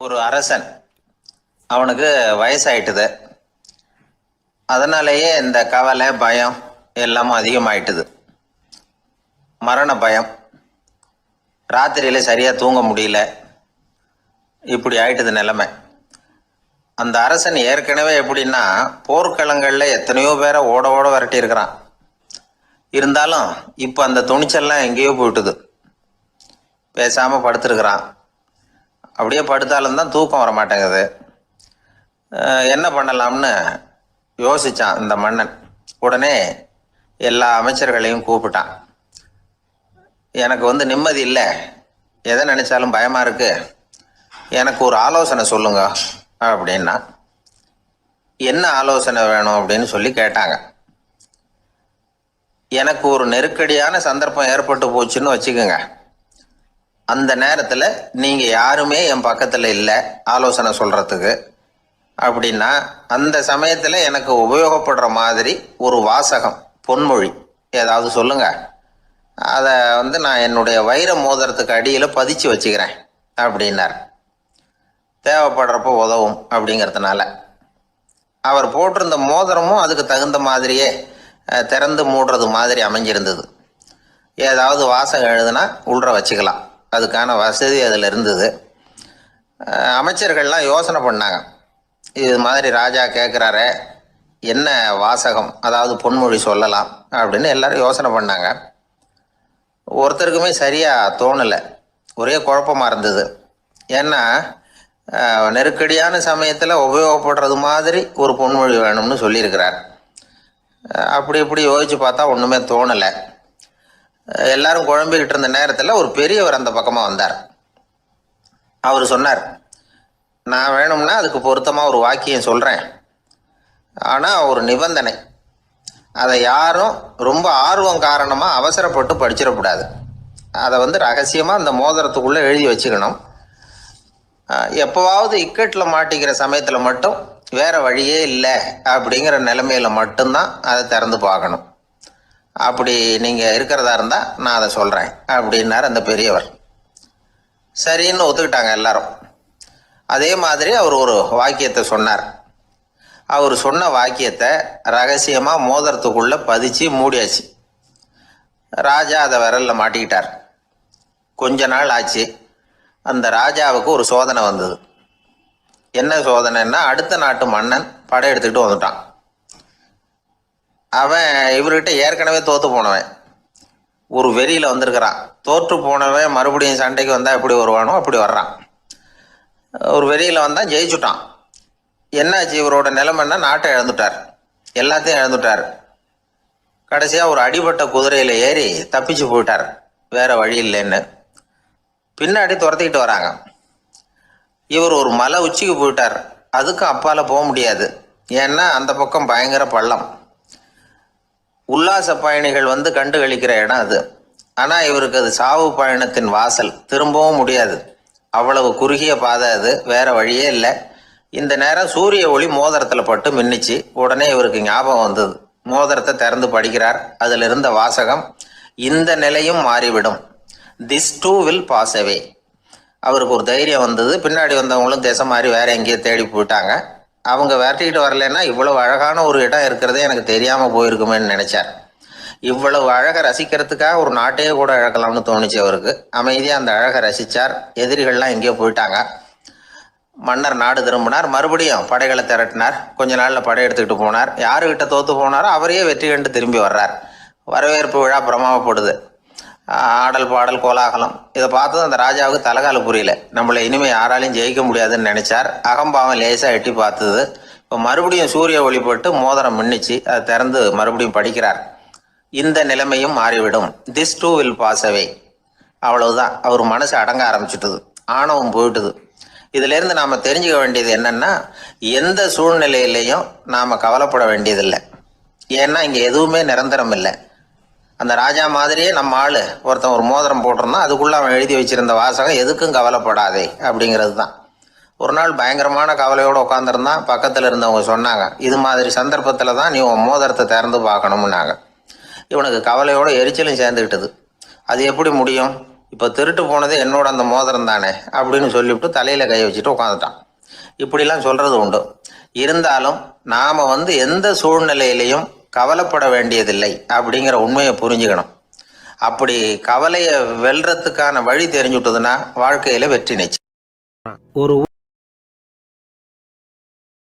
ஒரு அரசன், அவனுக்கு வயசாயிட்டுது. அதனாலேயே இந்த கவலை பயம் எல்லாமும் அதிகமாயிட்டுது. மரண பயம், ராத்திரியில சரியா தூங்க முடியல, இப்படி ஆயிட்டுது நிலைமை. அந்த அரசன் ஏற்கனவே எப்படின்னா போர்க்களங்கள்ல எத்தனையோ பேரை ஓட ஓட விரட்டி இருக்கிறான். இருந்தாலும் இப்ப அந்த துணிச்சல்லாம் எங்கேயோ போயிட்டுது. பேசாம படுத்திருக்கிறான். அப்படியே படுத்தாலும் தான் தூக்கம் வர மாட்டேங்குது. என்ன பண்ணலாம்னு யோசிச்சான் இந்த மன்னன். உடனே எல்லா அமைச்சர்களையும் கூப்பிட்டான். எனக்கு நிம்மதி இல்லை, எதை நினைச்சாலும் பயமா இருக்கு, எனக்கு ஒரு ஆலோசனை சொல்லுங்க அப்படின்னா. என்ன ஆலோசனை வேணும் அப்படின்னு சொல்லி கேட்டாங்க. எனக்கு ஒரு நெருக்கடியான சந்தர்ப்பம் ஏற்பட்டு போச்சுன்னு வச்சுக்கோங்க. அந்த நேரத்தில் நீங்கள் யாருமே என் பக்கத்தில் இல்லை ஆலோசனை சொல்கிறதுக்கு அப்படின்னா, அந்த சமயத்தில் எனக்கு உபயோகப்படுற மாதிரி ஒரு வாசகம், பொன்மொழி ஏதாவது சொல்லுங்க. அதை நான் என்னுடைய வைர மோதிரத்துக்கு அடியில் பதிச்சு வச்சுக்கிறேன் அப்படின்னார். தேவைப்படுறப்போ உதவும் அப்படிங்கிறதுனால அவர் போட்டிருந்த மோதிரமும் அதுக்கு தகுந்த மாதிரியே திறந்து மூடுறது மாதிரி அமைஞ்சிருந்தது. ஏதாவது வாசகம் எழுதுனா உள்ற வச்சுக்கலாம், அதுக்கான வசதி அதில் இருந்தது. அமைச்சர்கள்லாம் யோசனை பண்ணாங்க, இது மாதிரி ராஜா கேட்குறாரு, என்ன வாசகம் அதாவது பொன்மொழி சொல்லலாம் அப்படின்னு எல்லாரும் யோசனை பண்ணாங்க. ஒருத்தருக்குமே சரியாக தோணலை, ஒரே குழப்பமாக இருந்தது. ஏன்னா நெருக்கடியான சமயத்தில் உபயோகப்படுறது மாதிரி ஒரு பொன்மொழி வேணும்னு சொல்லியிருக்கிறார். அப்படி இப்படி யோசித்து பார்த்தா ஒன்றுமே தோணலை. எல்லாரும் குழம்பிக்கிட்டு இருந்த நேரத்தில் ஒரு பெரியவர் அந்த பக்கமாக வந்தார். அவர் சொன்னார், நான் வேணும்னா அதுக்கு பொருத்தமாக ஒரு வாக்கியம் சொல்கிறேன், ஆனால் ஒரு நிபந்தனை. அதை யாரும் ரொம்ப ஆர்வம் காரணமாக அவசரப்பட்டு படிச்சிடக்கூடாது. அதை ரகசியமாக அந்த மோதிரத்துக்குள்ளே எழுதி வச்சுக்கணும். எப்போவாவது இக்கட்டில் மாட்டிக்கிற சமயத்தில் மட்டும் வேறு வழியே இல்லை அப்படிங்கிற நிலைமையில் மட்டும்தான் அதை திறந்து பார்க்கணும். அப்படி நீங்கள் இருக்கிறதா இருந்தால் நான் அதை சொல்கிறேன் அப்படின்னார் அந்த பெரியவர். சரின்னு ஒத்துக்கிட்டாங்க எல்லாரும். அதே மாதிரி அவர் ஒரு வாக்கியத்தை சொன்னார். அவர் சொன்ன வாக்கியத்தை ரகசியமாக மோதிரத்துக்குள்ளே பதிச்சு மூடியாச்சு. ராஜா அதை விரலில் மாட்டிக்கிட்டார். கொஞ்ச நாள் ஆச்சு. அந்த ராஜாவுக்கு ஒரு சோதனை வந்தது. என்ன சோதனைன்னா, அடுத்த நாட்டு மன்னன் படையெடுத்துக்கிட்டு வந்துட்டான். அவன் இவர்கிட்ட ஏற்கனவே தோற்று போனவன், ஒரு வெறியில் வந்திருக்கிறான். தோற்று போனவன் மறுபடியும் சண்டைக்கு வந்தால் எப்படி வருவானோ அப்படி வர்றான். ஒரு வெறியில் வந்தால் ஜெயிச்சுட்டான். என்னாச்சு இவரோட நிலைமைன்னா, நாட்டை இழந்துட்டார், எல்லாத்தையும் இழந்துட்டார். கடைசியாக ஒரு அடிபட்ட குதிரையில் ஏறி தப்பிச்சு போயிட்டார், வேற வழி இல்லைன்னு. பின்னாடி துரத்திக்கிட்டு வராங்க. இவர் ஒரு மலை உச்சிக்கு போயிட்டார், அதுக்கும் அப்பால போக முடியாது, ஏன்னா அந்த பக்கம் பயங்கர பள்ளம். உல்லாச பயணிகள் கண்டு கழிக்கிற இடம் அது. ஆனால் இவருக்கு அது சாவு பயணத்தின் வாசல், திரும்பவும் முடியாது, அவ்வளவு குறுகிய பாதை அது, வேற வழியே இல்லை. இந்த நேரம் சூரிய ஒளி மோதிரத்தில் பட்டு மின்னிச்சு. உடனே இவருக்கு ஞாபகம் வந்தது. மோதிரத்தை திறந்து படிக்கிறார். அதில் இருந்த வாசகம், இந்த நிலையும் மாறிவிடும், this too will pass away. அவருக்கு ஒரு தைரியம் வந்தது. பின்னாடி வந்தவங்களும் திசை மாதிரி வேற எங்கேயோ தேடி போயிட்டாங்க. அவங்க விரட்டிக்கிட்டு வரலன்னா இவ்வளவு அழகான ஒரு இடம் இருக்கிறதே எனக்கு தெரியாமல் போயிருக்குமேன்னு நினைச்சார். இவ்வளவு அழகை ரசிக்கிறதுக்காக ஒரு நாட்டையே கூட இழக்கலாம்னு தோணுச்சு அவருக்கு. அமைதியாக அந்த அழகை ரசித்தார். எதிரிகள்லாம் எங்கேயோ போயிட்டாங்க. மன்னர் நாடு திரும்பினார். மறுபடியும் படைகளை திரட்டினார். கொஞ்ச நாளில் படை எடுத்துக்கிட்டு போனார். யாருக்கிட்ட தோற்று போனாரோ அவரையே வெற்றி கண்டு திரும்பி வர்றார். வரவேற்பு விழா பிரமாவப்படுது. ஆடல் பாடல் கோலாகலம். இதை பார்த்ததும் அந்த ராஜாவுக்கு தலைகால புரியல. நம்மளை இனிமேல் யாராலையும் ஜெயிக்க முடியாதுன்னு நினைச்சார். அகம்பாவம் லேசாக எட்டி பார்த்தது. இப்போ மறுபடியும் சூரிய ஒளிப்பட்டு மோதிரம் மின்னிச்சு. அதை திறந்து மறுபடியும் படிக்கிறார். இந்த நிலைமையும் மாறிவிடும், this too will pass away. அவ்வளவுதான். அவர் மனசு அடங்க ஆரம்பிச்சுட்டுது, ஆணவம் போயிட்டுது. இதிலேருந்து நாம் தெரிஞ்சுக்க வேண்டியது என்னன்னா, எந்த சூழ்நிலையிலையும் நாம் கவலைப்பட வேண்டியதில்லை. ஏன்னா இங்கே எதுவுமே நிரந்தரம் இல்லை. அந்த ராஜா மாதிரியே நம்ம ஆள் ஒருத்தன் ஒரு மோதிரம் போட்டிருந்தான், அதுக்குள்ளே அவன் எழுதி வச்சிருந்த வாசகம், எதுக்கும் கவலைப்படாதே அப்படிங்கிறது தான். ஒரு நாள் பயங்கரமான கவலையோடு உட்காந்துருந்தான். பக்கத்தில் இருந்தவங்க சொன்னாங்க, இது மாதிரி சந்தர்ப்பத்தில் தான் நீ உன் மோதிரத்தை திறந்து பார்க்கணும்னாங்க. இவனுக்கு கவலையோட எரிச்சலும் சேர்ந்துக்கிட்டது. அது எப்படி முடியும், இப்போ திருட்டு போனது என்னோட அந்த மோதிரம் தானே அப்படின்னு சொல்லிவிட்டு தலையில் கை வச்சுட்டு உட்காந்துட்டான். இப்படிலாம் சொல்கிறது உண்டு. இருந்தாலும் நாம் எந்த சூழ்நிலையிலையும் கவலைப்பட வேண்டியதில்லை அப்படிங்கிற உண்மையை புரிஞ்சுக்கணும். அப்படி கவலையை வெல்றதுக்கான வழி தெரிஞ்சுட்டதுன்னா வாழ்க்கையில் வெற்றி நிச்சயம். ஒரு